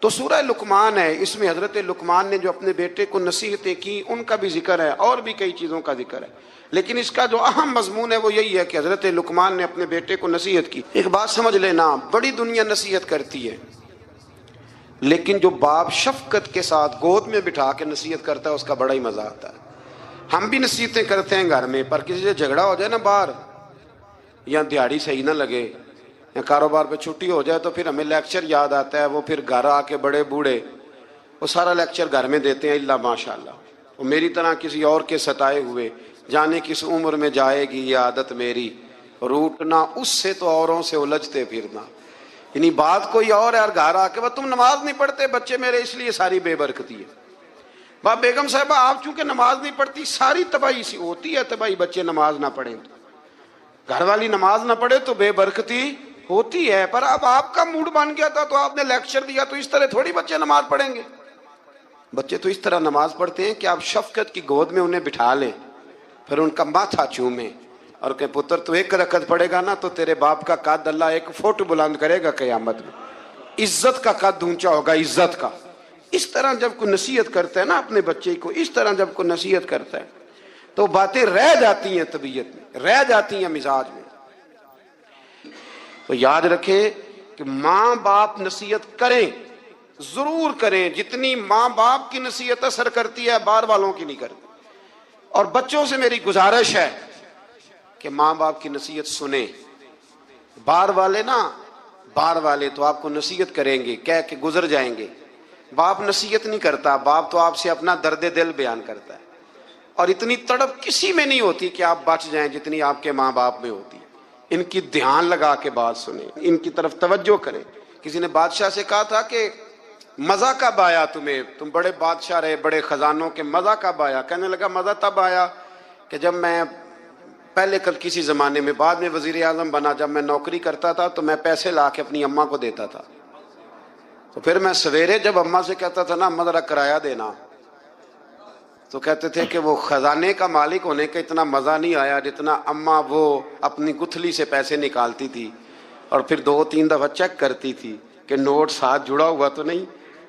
تو سورہ لقمان ہے، اس میں حضرت لقمان نے جو اپنے بیٹے کو نصیحتیں کی ان کا بھی ذکر ہے، اور بھی کئی چیزوں کا ذکر ہے، لیکن اس کا جو اہم مضمون ہے وہ یہی ہے کہ حضرت لقمان نے اپنے بیٹے کو نصیحت کی۔ ایک بات سمجھ لینا، بڑی دنیا نصیحت کرتی ہے، لیکن جو باپ شفقت کے ساتھ گود میں بٹھا کے نصیحت کرتا ہے اس کا بڑا ہی مزہ آتا ہے۔ ہم بھی نصیحتیں کرتے ہیں گھر میں، پر کسی سے جھگڑا ہو جائے نا باہر، یا دیہڑی صحیح نہ لگے، یا کاروبار پہ چھٹی ہو جائے، تو پھر ہمیں لیکچر یاد آتا ہے، وہ پھر گھر آ کے بڑے بوڑھے وہ سارا لیکچر گھر میں دیتے ہیں، اللہ ماشاء اللہ، وہ میری طرح کسی اور کے ستائے ہوئے، جانے کس عمر میں جائے گی یہ عادت میری، روٹنا اس سے تو اوروں سے الجھتے پھرنا، یعنی بات کوئی اور ہے، اور گھر آ کے وہ تم نماز نہیں پڑھتے بچے میرے اس لیے ساری بے برکتی ہے۔ باپ بیگم صاحبہ آپ چونکہ نماز نہیں پڑھتی، ساری تباہی سی ہوتی ہے، تباہی بچے نماز نہ پڑھیں تو، گھر والی نماز نہ پڑھے تو بے برکتی ہوتی ہے، پر اب آپ کا موڈ بن گیا تھا تو آپ نے لیکچر دیا، تو اس طرح تھوڑی بچے نماز پڑھیں گے۔ بچے تو اس طرح نماز پڑھتے ہیں کہ آپ شفقت کی گود میں انہیں بٹھا لیں، پھر ان کا ماتھا چومیں اور کہ پتر تو ایک رکعت پڑھے گا نا تو تیرے باپ کا قد اللہ 1 فٹ بلند کرے گا قیامت میں، عزت کا قد اونچا ہوگا، عزت کا۔ اس طرح جب کوئی نصیحت کرتا ہے نا اپنے بچے کو، اس طرح جب کوئی نصیحت کرتا ہے تو باتیں رہ جاتی ہیں، طبیعت میں رہ جاتی ہیں، مزاج میں۔ تو یاد رکھیں کہ ماں باپ نصیحت کریں، ضرور کریں، جتنی ماں باپ کی نصیحت اثر کرتی ہے باہر والوں کی نہیں کرتی۔ اور بچوں سے میری گزارش ہے کہ ماں باپ کی نصیحت سنیں۔ باہر والے نا، باہر والے تو آپ کو نصیحت کریں گے، کہہ کے گزر جائیں گے، باپ نصیحت نہیں کرتا، باپ تو آپ سے اپنا درد دل بیان کرتا ہے، اور اتنی تڑپ کسی میں نہیں ہوتی کہ آپ بچ جائیں جتنی آپ کے ماں باپ میں ہوتی۔ ان کی دھیان لگا کے بات سنیں، ان کی طرف توجہ کریں۔ کسی نے بادشاہ سے کہا تھا کہ مزہ کب آیا تمہیں، تم بڑے بادشاہ رہے، بڑے خزانوں کے، مزہ کب آیا؟ کہنے لگا مزہ تب آیا کہ جب میں پہلے کل کسی زمانے میں، بعد میں وزیر اعظم بنا، جب میں نوکری کرتا تھا تو میں پیسے لا کے اپنی اماں کو دیتا تھا، تو پھر میں سویرے جب اماں سے کہتا تھا نا اماں ذرا کرایہ دینا، تو کہتے تھے کہ وہ خزانے کا مالک ہونے کا اتنا مزہ نہیں آیا جتنا اماں وہ اپنی گتھلی سے پیسے نکالتی تھی اور پھر 2-3 دفعہ چیک کرتی تھی کہ نوٹ ساتھ جڑا ہوا تو نہیں،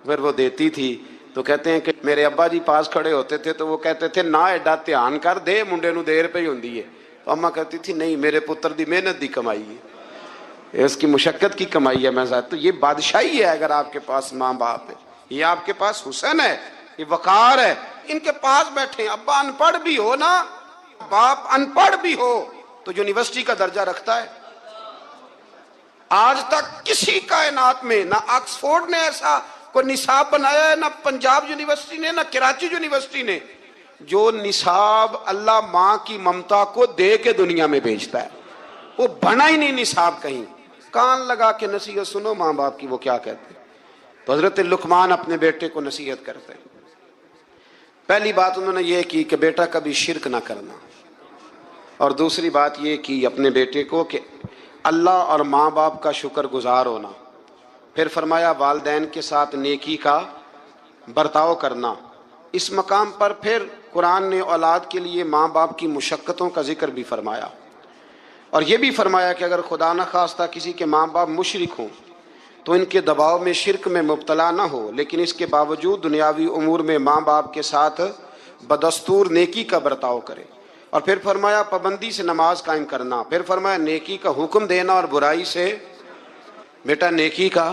پھر وہ دیتی تھی۔ تو کہتے ہیں کہ میرے ابا جی پاس کھڑے ہوتے تھے تو وہ کہتے تھے نہ ایڈا دھیان کر دے، منڈے نو دیر پہ ہی ہوندی ہے۔ تو اماں کہتی تھی نہیں، میرے پتر دی محنت دی کمائی ہے، اس کی مشقت کی کمائی ہے، میں تو یہ بادشاہی ہے اگر آپ کے پاس ماں باپ ہے، یہ آپ کے پاس حسن ہے، یہ وقار ہے۔ ان کے پاس بیٹھیں، ابا ان پڑھ بھی ہو نا، باپ ان پڑھ بھی ہو تو یونیورسٹی کا درجہ رکھتا ہے۔ آج تک کسی کائنات میں نہ آکسفورڈ نے ایسا کوئی نصاب بنایا ہے، نہ پنجاب یونیورسٹی نے، نہ کراچی یونیورسٹی نے، جو نصاب اللہ ماں کی ممتا کو دے کے دنیا میں بھیجتا ہے، وہ بنا ہی نہیں نصاب کہیں۔ کان لگا کے نصیحت سنو ماں باپ کی، وہ کیا کہتے ہیں۔ تو حضرت لقمان اپنے بیٹے کو نصیحت کرتے ہیں۔ پہلی بات انہوں نے یہ کی کہ بیٹا کبھی شرک نہ کرنا، اور دوسری بات یہ کی اپنے بیٹے کو کہ اللہ اور ماں باپ کا شکر گزار ہونا، پھر فرمایا والدین کے ساتھ نیکی کا برتاؤ کرنا۔ اس مقام پر پھر قرآن نے اولاد کے لیے ماں باپ کی مشقتوں کا ذکر بھی فرمایا، اور یہ بھی فرمایا کہ اگر خدا نہ خواستہ کسی کے ماں باپ مشرک ہوں تو ان کے دباؤ میں شرک میں مبتلا نہ ہو، لیکن اس کے باوجود دنیاوی امور میں ماں باپ کے ساتھ بدستور نیکی کا برتاؤ کرے۔ اور پھر فرمایا پابندی سے نماز قائم کرنا، پھر فرمایا نیکی کا حکم دینا اور برائی سے، بیٹا نیکی کا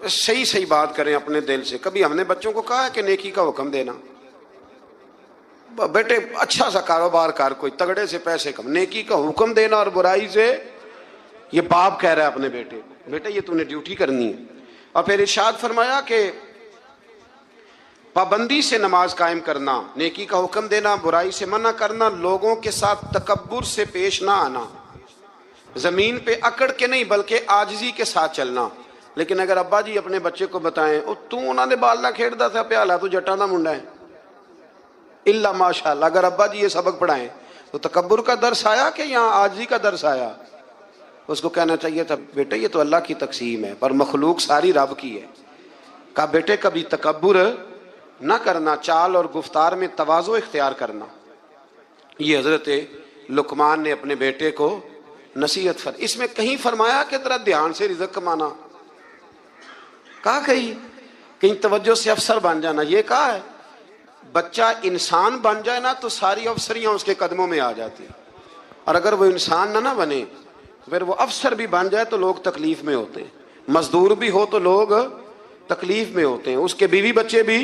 صحیح بات کریں اپنے دل سے۔ کبھی ہم نے بچوں کو کہا ہے کہ نیکی کا حکم دینا، بیٹے اچھا سا کاروبار کر، کوئی تگڑے سے پیسے کم، نیکی کا حکم دینا اور برائی سے، یہ باپ کہہ رہا ہے اپنے بیٹے کو، بیٹا یہ تو نے ڈیوٹی کرنی ہے۔ اور پھر ارشاد فرمایا کہ پابندی سے نماز قائم کرنا، نیکی کا حکم دینا، برائی سے منع کرنا، لوگوں کے ساتھ تکبر سے پیش نہ آنا، زمین پہ اکڑ کے نہیں بلکہ عاجزی کے ساتھ چلنا۔ لیکن اگر ابا جی اپنے بچے کو بتائیں تو انہوں نے بال نہ کھیڑتا تھا پیالہ تو جٹا نہ منڈا ہے، اللہ ماشاءاللہ، اگر ابا جی یہ سبق پڑھائیں تو تکبر کا درس آیا کہ یہاں عاجزی کا درس آیا؟ اس کو کہنا چاہیے تھا بیٹا یہ تو اللہ کی تقسیم ہے، پر مخلوق ساری رب کی ہے۔ کہا بیٹے کبھی تکبر نہ کرنا، چال اور گفتار میں تواضع اختیار کرنا۔ یہ حضرت لقمان نے اپنے بیٹے کو نصیحت اس میں کہیں فرمایا کہ ذرا دھیان سے رزق کمانا، کہا کہیں توجہ سے افسر بن جانا، یہ کہا ہے بچہ انسان بن جائے نا تو ساری افسریاں اس کے قدموں میں آ جاتی، اور اگر وہ انسان نہ بنے پھر وہ افسر بھی بن جائے تو لوگ تکلیف میں ہوتے ہیں، مزدور بھی ہو تو لوگ تکلیف میں ہوتے ہیں، اس کے بیوی بچے بھی۔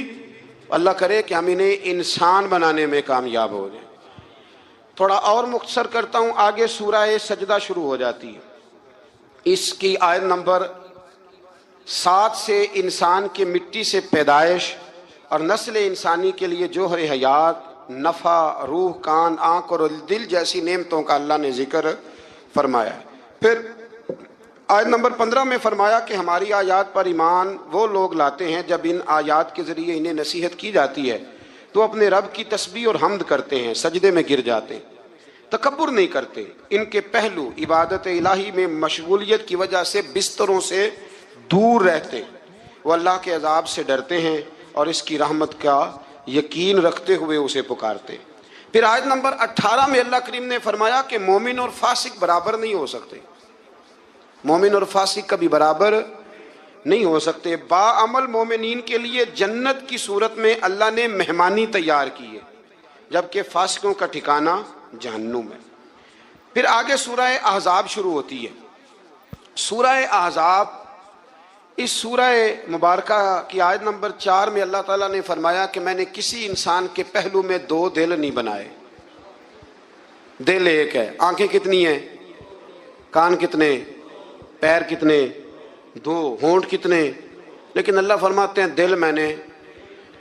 اللہ کرے کہ ہم انہیں انسان بنانے میں کامیاب ہو جائیں۔ تھوڑا اور مختصر کرتا ہوں، آگے سورہ سجدہ شروع ہو جاتی ہے، اس کی آیت نمبر 7 سے انسان کے مٹی سے پیدائش اور نسل انسانی کے لیے جوہر حیات، نفع، روح، کان، آنکھ اور دل جیسی نعمتوں کا اللہ نے ذکر فرمایا ہے۔ پھر آیت نمبر 15 میں فرمایا کہ ہماری آیات پر ایمان وہ لوگ لاتے ہیں جب ان آیات کے ذریعے انہیں نصیحت کی جاتی ہے تو اپنے رب کی تسبیح اور حمد کرتے ہیں، سجدے میں گر جاتے ہیں، تکبر نہیں کرتے، ان کے پہلو عبادت الہی میں مشغولیت کی وجہ سے بستروں سے دور رہتے، وہ اللہ کے عذاب سے ڈرتے ہیں اور اس کی رحمت کا یقین رکھتے ہوئے اسے پکارتے۔ پھر آیت نمبر 18 میں اللہ کریم نے فرمایا کہ مومن اور فاسق برابر نہیں ہو سکتے، مومن اور فاسق کبھی برابر نہیں ہو سکتے۔ باعمل مومنین کے لیے جنت کی صورت میں اللہ نے مہمانی تیار کی ہے، جبکہ فاسقوں کا ٹھکانہ جہنم ہے۔ پھر آگے سورہ احزاب شروع ہوتی ہے۔ سورہ احزاب، اس سورہ مبارکہ کی آیت نمبر 4 میں اللہ تعالیٰ نے فرمایا کہ میں نے کسی انسان کے پہلو میں 2 دل نہیں بنائے، دل ایک ہے، آنکھیں کتنی ہیں، کان کتنے، پیر کتنے، 2، ہونٹ کتنے، لیکن اللہ فرماتے ہیں دل میں نے،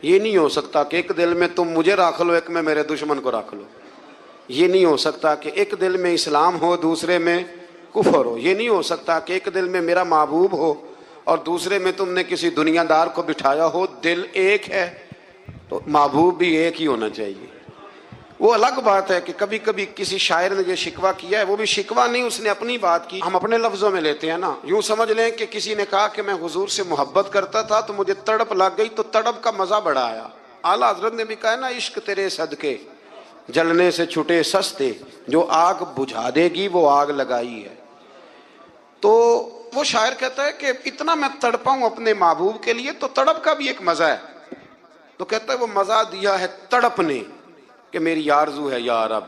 یہ نہیں ہو سکتا کہ ایک دل میں تم مجھے رکھ لو، ایک میں میرے دشمن کو رکھ لو، یہ نہیں ہو سکتا کہ ایک دل میں اسلام ہو دوسرے میں کفر ہو، یہ نہیں ہو سکتا کہ ایک دل میں میرا محبوب ہو اور دوسرے میں تم نے کسی دنیا دار کو بٹھایا ہو، دل ایک ہے تو محبوب بھی ایک ہی ہونا چاہیے۔ وہ الگ بات ہے کہ کبھی کبھی کسی شاعر نے یہ شکوہ کیا ہے، وہ بھی شکوہ نہیں، اس نے اپنی بات کی، ہم اپنے لفظوں میں لیتے ہیں نا، یوں سمجھ لیں کہ کسی نے کہا کہ میں حضور سے محبت کرتا تھا تو مجھے تڑپ لگ گئی تو تڑپ کا مزہ بڑا آیا۔ اعلیٰ حضرت نے بھی کہا ہے نا، عشق تیرے صدقے جلنے سے چھٹے سستے، جو آگ بجھا دے گی وہ آگ لگائی ہے۔ تو وہ شاعر کہتا ہے کہ اتنا میں تڑپا ہوں اپنے محبوب کے لیے تو تڑپ کا بھی ایک مزہ ہے، تو کہتا ہے وہ مزہ دیا ہے تڑپ نے کہ میری آرزو ہے یا رب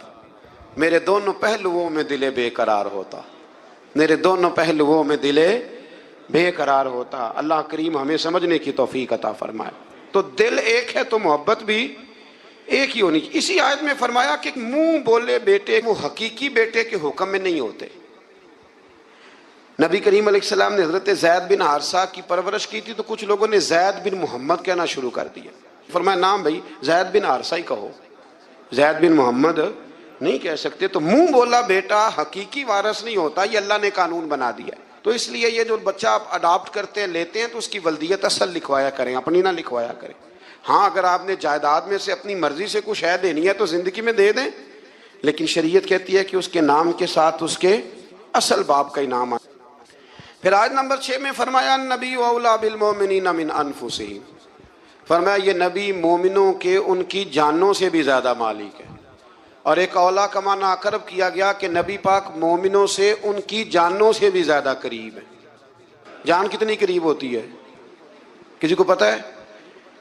میرے دونوں پہلوؤں میں دل بے قرار ہوتا، میرے دونوں پہلوؤں میں دل بے قرار ہوتا۔ اللہ کریم ہمیں سمجھنے کی توفیق عطا فرمائے۔ تو دل ایک ہے تو محبت بھی ایک ہی ہونی چاہیے۔ اسی آیت میں فرمایا کہ منہ بولے بیٹے وہ حقیقی بیٹے کے حکم میں نہیں ہوتے۔ نبی کریم علیہ السلام نے حضرت زید بن حارثہ کی پرورش کی تھی تو کچھ لوگوں نے زید بن محمد کہنا شروع کر دیا، فرمایا نام بھائی زید بن حارثہ ہی کہو، زید بن محمد نہیں کہہ سکتے۔ تو منہ بولا بیٹا حقیقی وارث نہیں ہوتا، یہ اللہ نے قانون بنا دیا ہے۔ تو اس لیے یہ جو بچہ آپ اڈاپٹ کرتے ہیں لیتے ہیں تو اس کی ولدیت اصل لکھوایا کریں، اپنی نہ لکھوایا کریں۔ ہاں اگر آپ نے جائیداد میں سے اپنی مرضی سے کچھ ہے دینی ہے تو زندگی میں دے دیں، لیکن شریعت کہتی ہے کہ اس کے نام کے ساتھ اس کے اصل باپ کا ہی نام آئے۔ پھر آیت نمبر 6 میں فرمایا النبی اولیٰ بالمؤمنین من انفسہم، فرمایا یہ نبی مومنوں کے ان کی جانوں سے بھی زیادہ مالک ہے۔ اور ایک اولیٰ کا معنی اقرب کیا گیا کہ نبی پاک مومنوں سے ان کی جانوں سے بھی زیادہ قریب ہے۔ جان کتنی قریب ہوتی ہے کسی کو پتہ ہے؟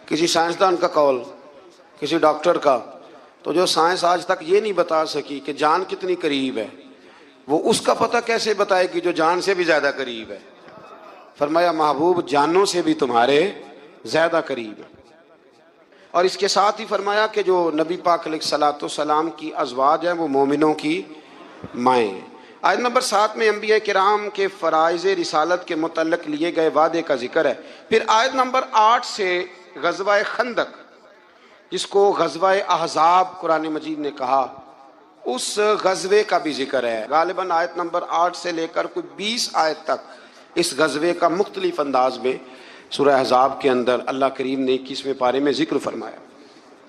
کسی سائنسدان کا قول، کسی ڈاکٹر کا، تو جو سائنس آج تک یہ نہیں بتا سکی کہ جان کتنی قریب ہے، وہ اس کا پتہ کیسے بتائے گی جو جان سے بھی زیادہ قریب ہے؟ فرمایا محبوب جانوں سے بھی تمہارے زیادہ قریب ہے۔ اور اس کے ساتھ ہی فرمایا کہ جو نبی پاک علیہ الصلوۃ والسلام کی ازواج ہیں وہ مومنوں کی مائیں ہیں۔ آیت نمبر 7 میں انبیاء کرام کے فرائض رسالت کے متعلق لیے گئے وعدے کا ذکر ہے۔ پھر آیت نمبر 8 سے غزوہ خندق، جس کو غزوہ احزاب قرآن مجید نے کہا، اس غزوے کا بھی ذکر ہے۔ غالباً آیت نمبر 8 سے لے کر کوئی 20 آیت تک اس غزوے کا مختلف انداز میں سورہ احزاب کے اندر اللہ کریم نے 21ویں پارے میں ذکر فرمایا۔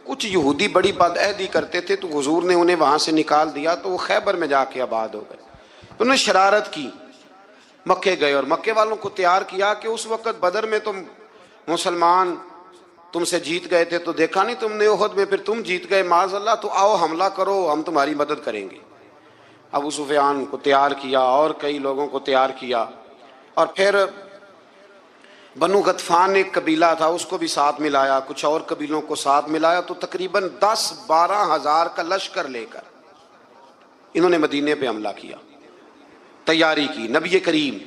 کچھ یہودی بڑی بدعہدی کرتے تھے تو حضور نے انہیں وہاں سے نکال دیا تو وہ خیبر میں جا کے آباد ہو گئے۔ انہوں نے شرارت کی، مکے گئے اور مکے والوں کو تیار کیا کہ اس وقت بدر میں تم مسلمان تم سے جیت گئے تھے تو دیکھا نہیں تم نے، احد میں پھر تم جیت گئے معاذ اللہ، تو آؤ حملہ کرو ہم تمہاری مدد کریں گے۔ ابو سفیان کو تیار کیا اور کئی لوگوں کو تیار کیا، اور پھر بنو غطفان ایک قبیلہ تھا، اس کو بھی ساتھ ملایا، کچھ اور قبیلوں کو ساتھ ملایا، تو تقریباً 10-12 ہزار کا لشکر لے کر انہوں نے مدینے پہ حملہ کیا، تیاری کی۔ نبی کریم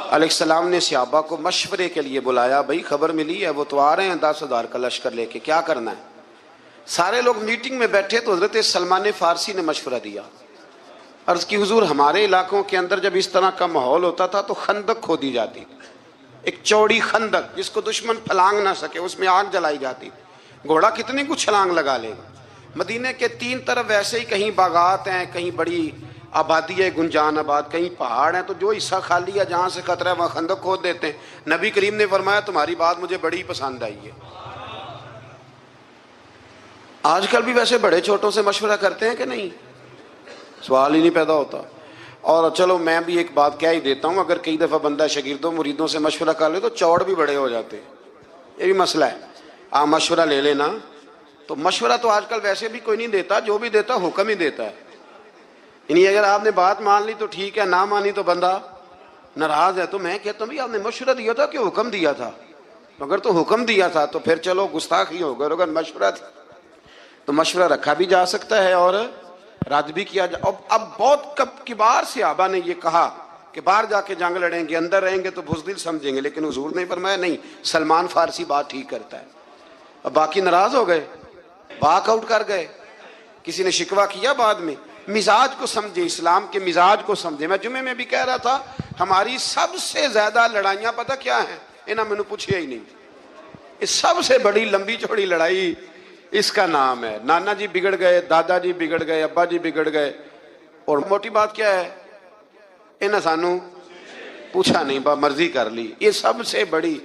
علیہ السلام نے صحابہ کو مشورے کے لیے بلایا، بھائی خبر ملی ہے وہ تو آ رہے ہیں 10,000 کا لشکر لے کے، کیا کرنا ہے؟ سارے لوگ میٹنگ میں بیٹھے تو حضرت سلمان فارسی نے مشورہ دیا، عرض کی حضور ہمارے علاقوں کے اندر جب اس طرح کا ماحول ہوتا تھا تو خندق کھودی جاتی، ایک چوڑی خندق جس کو دشمن پھلانگ نہ سکے، اس میں آگ جلائی جاتی، گھوڑا کتنی کچھ چھلانگ لگا لے گا۔ مدینے کے 3 طرف ویسے ہی کہیں باغات ہیں، کہیں بڑی آبادی ہے گنجان آباد، کہیں پہاڑ ہیں، تو جو حصہ خالی ہے جہاں سے خطرہ ہے وہاں خندق کھود دیتے ہیں۔ نبی کریم نے فرمایا تمہاری بات مجھے بڑی پسند آئی ہے۔ آج کل بھی ویسے بڑے چھوٹوں سے مشورہ کرتے ہیں کہ نہیں؟ سوال ہی نہیں پیدا ہوتا۔ اور چلو میں بھی ایک بات کہہ ہی دیتا ہوں، اگر کئی دفعہ بندہ شاگردوں مریدوں سے مشورہ کر لے تو چوڑ بھی بڑے ہو جاتے ہیں، یہ بھی مسئلہ ہے۔ آپ مشورہ لے لینا، تو مشورہ تو آج کل ویسے بھی کوئی نہیں دیتا، جو بھی دیتا حکم ہی دیتا ہے، یعنی اگر آپ نے بات مان لی تو ٹھیک ہے، نہ مانی تو بندہ ناراض ہے۔ تو میں کہتا ہوں آپ نے مشورہ دیا تھا کہ حکم دیا تھا؟ اگر تو حکم دیا تھا تو پھر چلو گستاخی ہو گئی، اگر مشورہ تھا تو مشورہ رکھا بھی جا سکتا ہے اور رد بھی کیا جا۔ اب بہت کبار صحابہ نے یہ کہا کہ باہر جا کے جنگ لڑیں گے، اندر رہیں گے تو بزدل سمجھیں گے، لیکن حضور نے فرمایا نہیں، سلمان فارسی بات ٹھیک کرتا ہے۔ اب باقی ناراض ہو گئے، باک آؤٹ کر گئے، کسی نے شکوہ کیا بعد میں۔ مزاج کو سمجھے، اسلام کے مزاج کو سمجھے۔ میں جمعے میں بھی کہہ رہا تھا ہماری سب سے زیادہ لڑائیاں پتہ کیا ہیں؟ انہاں میں نے پوچھیا ہی نہیں، اس سب سے بڑی لمبی چوڑی لڑائی اس کا نام ہے نانا جی بگڑ گئے، دادا جی بگڑ گئے، ابا جی بگڑ گئے، اور موٹی بات کیا ہے؟ انہاں سانو پوچھا نہیں، با مرضی کر لی۔ یہ سب سے بڑی،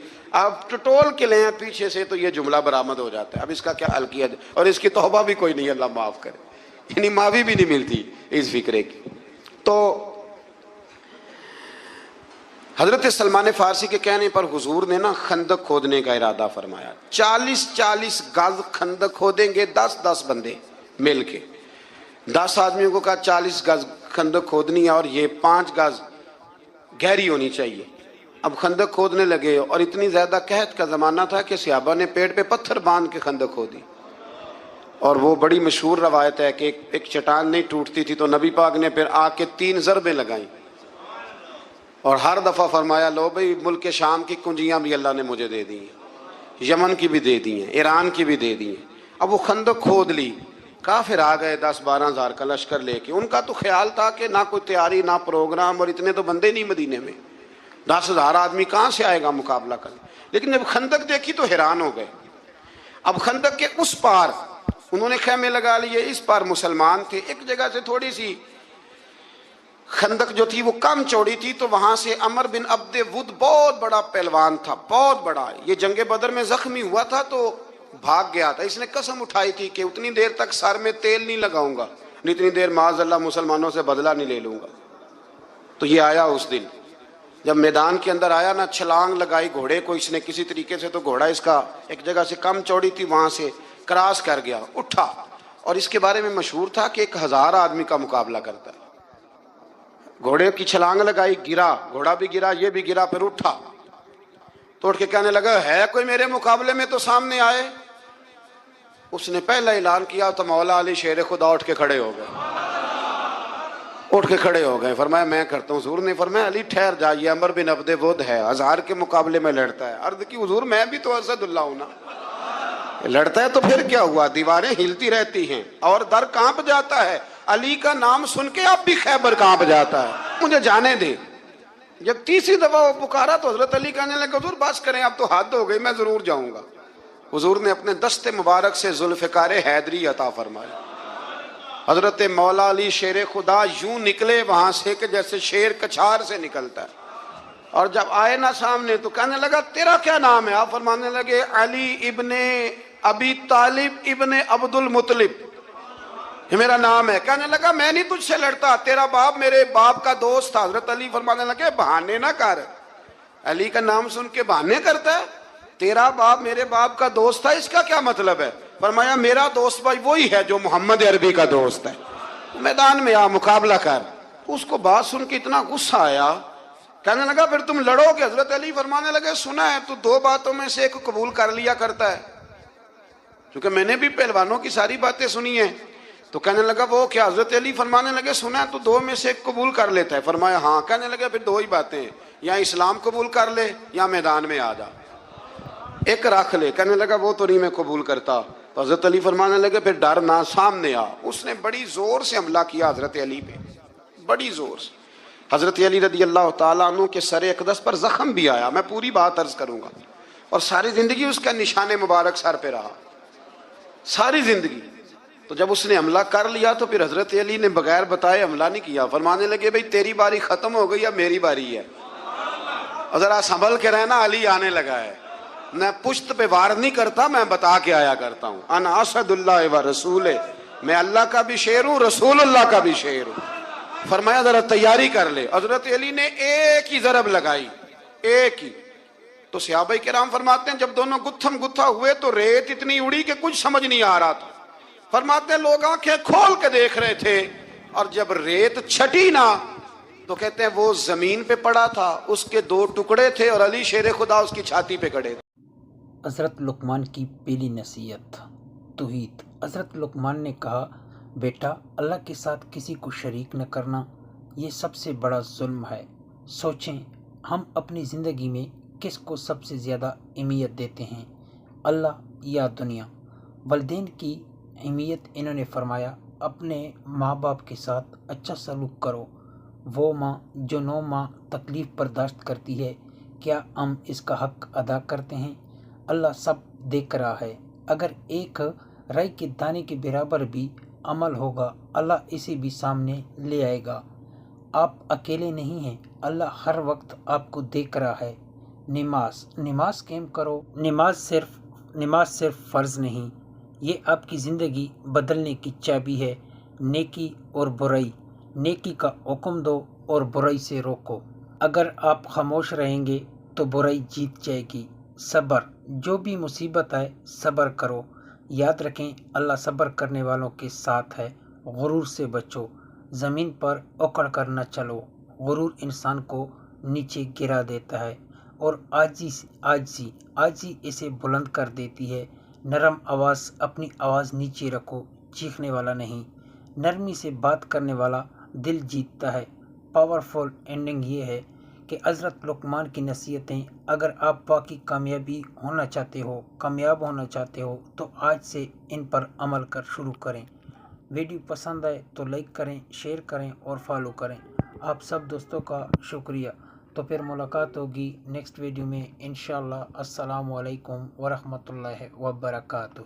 آپ ٹٹول کے لیں پیچھے سے تو یہ جملہ برآمد ہو جاتا ہے۔ اب اس کا کیا حل کیا جائے؟ اور اس کی توبہ بھی کوئی نہیں، اللہ معاف کرے، یعنی معافی بھی نہیں ملتی اس فکرے کی۔ تو حضرت سلمان فارسی کے کہنے پر حضور نے نا خندق کھودنے کا ارادہ فرمایا۔ 40 گز خندق کھودیں گے، 10 بندے مل کے، 10 آدمیوں کو کہا 40 گز خندق کھودنی ہے، اور یہ 5 گز گہری ہونی چاہیے۔ اب خندق کھودنے لگے، اور اتنی زیادہ قحط کا زمانہ تھا کہ صحابہ نے پیٹ پہ پتھر باندھ کے خندق کھودی، اور وہ بڑی مشہور روایت ہے کہ ایک چٹان نہیں ٹوٹتی تھی تو نبی پاک نے پھر آ کے 3 ضربیں لگائیں، اور ہر دفعہ فرمایا لو بھئی ملک شام کی کنجیاں بھی اللہ نے مجھے دے دی ہیں، یمن کی بھی دے دی ہیں، ایران کی بھی دے دی ہیں۔ اب وہ خندق کھود لی، کافر آ گئے 10-12 ہزار کا لشکر لے کے۔ ان کا تو خیال تھا کہ نہ کوئی تیاری نہ پروگرام، اور اتنے تو بندے نہیں مدینے میں، 10,000 آدمی کہاں سے آئے گا مقابلہ کرنے۔ لیکن جب خندق دیکھی تو حیران ہو گئے۔ اب خندق کے اس پار انہوں نے خیمے لگا لیے، اس پار مسلمان تھے۔ ایک جگہ سے تھوڑی سی خندق جو تھی وہ کم چوڑی تھی، تو وہاں سے عمر بن عبد ود بہت بڑا پہلوان تھا، بہت بڑا، یہ جنگ بدر میں زخمی ہوا تھا تو بھاگ گیا تھا۔ اس نے قسم اٹھائی تھی کہ اتنی دیر تک سر میں تیل نہیں لگاؤں گا، اتنی دیر معاذ اللہ مسلمانوں سے بدلہ نہیں لے لوں گا۔ تو یہ آیا اس دن، جب میدان کے اندر آیا نا، چھلانگ لگائی گھوڑے کو اس نے کسی طریقے سے، تو گھوڑا اس کا ایک جگہ سے کم چوڑی تھی وہاں سے کراس کر گیا، اٹھا، اور اس کے بارے میں مشہور تھا کہ 1000 آدمی کا مقابلہ کرتا ہے۔ گھوڑے کی چھلانگ لگائی، گرا، گھوڑا بھی گرا، یہ بھی گرا، پھر اٹھا، تو اٹھ کے کہنے لگا ہے کوئی میرے مقابلے میں تو سامنے آئے۔ اس نے پہلا اعلان کیا تو مولا علی شیر خدا اٹھ کے کھڑے ہو گئے، فرمایا میں کرتا ہوں۔ حضور نے فرمایا علی ٹھہر جا، یہ عمر بن عبد ود ہے، 1000 کے مقابلے میں لڑتا ہے۔ عرض کی حضور میں بھی تو اسد اللہ ہوں نا، لڑتا ہے تو پھر کیا ہوا، دیواریں ہلتی رہتی ہیں اور در کانپ جاتا ہے، علی کا نام سن کے اب بھی خیبر کانپ جاتا ہے، مجھے جانے دے۔ جب تیسری دفعہ وہ پکارا تو حضرت علی کہنے لگے حضور بس کریں، اب تو حد ہو گئی، میں ضرور جاؤں گا۔ حضور نے اپنے دست مبارک سے ذوالفقار حیدری عطا فرمایا۔ حضرت مولا علی شیر خدا یوں نکلے وہاں سے کہ جیسے شیر کچھار سے نکلتا ہے، اور جب آئے نا سامنے تو کہنے لگا تیرا کیا نام ہے؟ آپ فرمانے لگے علی ابن ابی طالب ابن عبد المطلب، یہ میرا نام ہے۔ کہنے لگا میں نہیں تجھ سے لڑتا، تیرا باپ میرے باپ کا دوست تھا۔ حضرت علی فرمانے لگے بہانے نہ کر، علی کا نام سن کے بہانے کرتا ہے، تیرا باپ میرے باپ کا دوست تھا، اس کا کیا مطلب ہے؟ فرمایا میرا دوست بھائی وہی ہے جو محمد عربی کا دوست ہے، میدان میں آ مقابلہ کر۔ اس کو بات سن کے اتنا غصہ آیا کہنے لگا پھر تم لڑو گے؟ حضرت علی فرمانے لگے سنا ہے تو دو باتوں میں سے ایک قبول کر لیا کرتا ہے، کیونکہ میں نے بھی پہلوانوں کی ساری باتیں سنی ہیں۔ تو کہنے لگا وہ کیا؟ حضرت علی فرمانے لگے سنا ہے تو دو میں سے ایک قبول کر لیتا ہے؟ فرمایا ہاں۔ کہنے لگے پھر دو ہی باتیں ہیں، یا اسلام قبول کر لے یا میدان میں آ جا، ایک رکھ لے۔ کہنے لگا وہ تو نہیں میں قبول کرتا۔ تو حضرت علی فرمانے لگے پھر ڈر نہ، سامنے آ۔ اس نے بڑی زور سے حملہ کیا حضرت علی پہ، بڑی زور سے۔ حضرت علی رضی اللہ تعالیٰ عنہ کے سر اقدس پر زخم بھی آیا، میں پوری بات عرض کروں گا، اور ساری زندگی اس کا نشان مبارک سر پہ رہا، ساری زندگی۔ تو جب اس نے حملہ کر لیا تو پھر حضرت علی نے بغیر بتائے حملہ نہیں کیا، فرمانے لگے بھئی تیری باری ختم ہو گئی، اب میری باری ہے، اور ذرا سنبھل کے رہنا، علی آنے لگا ہے۔ میں پشت پہ وار نہیں کرتا، میں بتا کے آیا کرتا ہوں، انا اسد اللہ و رسول، میں اللہ کا بھی شیر ہوں، رسول اللہ کا بھی شیر ہوں۔ فرمایا ذرا تیاری کر لے۔ حضرت علی نے ایک ہی ضرب لگائی، ایک ہی۔ تو صحابہ کرام فرماتے ہیں جب دونوں گتھم گتھا ہوئے تو ریت اتنی اڑی کہ کچھ سمجھ نہیں آ رہا تھا۔ فرماتے ہیں لوگ آنکھیں کھول کے دیکھ رہے تھے، اور جب ریت چھٹی نا تو کہتے ہیں وہ زمین پہ پڑا تھا، اس کے دو ٹکڑے تھے، اور علی شیر خدا اس کی چھاتی پہ کھڑے تھے۔ حضرت لقمان کی پہلی نصیحت توحید۔ حضرت لقمان نے کہا بیٹا اللہ کے ساتھ کسی کو شریک نہ کرنا، یہ سب سے بڑا ظلم ہے۔ سوچیں ہم اپنی زندگی میں کس کو سب سے زیادہ اہمیت دیتے ہیں، اللہ یا دنیا؟ والدین کی اہمیت انہوں نے فرمایا اپنے ماں باپ کے ساتھ اچھا سلوک کرو۔ وہ ماں جو 9 ماہ تکلیف برداشت کرتی ہے، کیا ہم اس کا حق ادا کرتے ہیں؟ اللہ سب دیکھ رہا ہے، اگر ایک رائی کے دانے کے برابر بھی عمل ہوگا اللہ اسے بھی سامنے لے آئے گا۔ آپ اکیلے نہیں ہیں، اللہ ہر وقت آپ کو دیکھ رہا ہے۔ نماز قائم کرو۔ نماز صرف فرض نہیں، یہ آپ کی زندگی بدلنے کی چابی ہے۔ نیکی اور برائی، نیکی کا حکم دو اور برائی سے روکو۔ اگر آپ خاموش رہیں گے تو برائی جیت جائے گی۔ صبر، جو بھی مصیبت آئے صبر کرو، یاد رکھیں اللہ صبر کرنے والوں کے ساتھ ہے۔ غرور سے بچو، زمین پر اکڑ کر نہ چلو، غرور انسان کو نیچے گرا دیتا ہے، اور عاجزی اسے بلند کر دیتی ہے۔ نرم آواز، اپنی آواز نیچے رکھو، چیخنے والا نہیں، نرمی سے بات کرنے والا دل جیتتا ہے۔ پاورفل اینڈنگ یہ ہے کہ حضرت لقمان کی نصیحتیں، اگر آپ واقعی کامیاب ہونا چاہتے ہو تو آج سے ان پر عمل شروع کریں۔ ویڈیو پسند آئے تو لائک کریں، شیئر کریں اور فالو کریں۔ آپ سب دوستوں کا شکریہ۔ تو پھر ملاقات ہوگی نیکسٹ ویڈیو میں انشاءاللہ۔ السلام علیکم ورحمۃ اللہ وبرکاتہ۔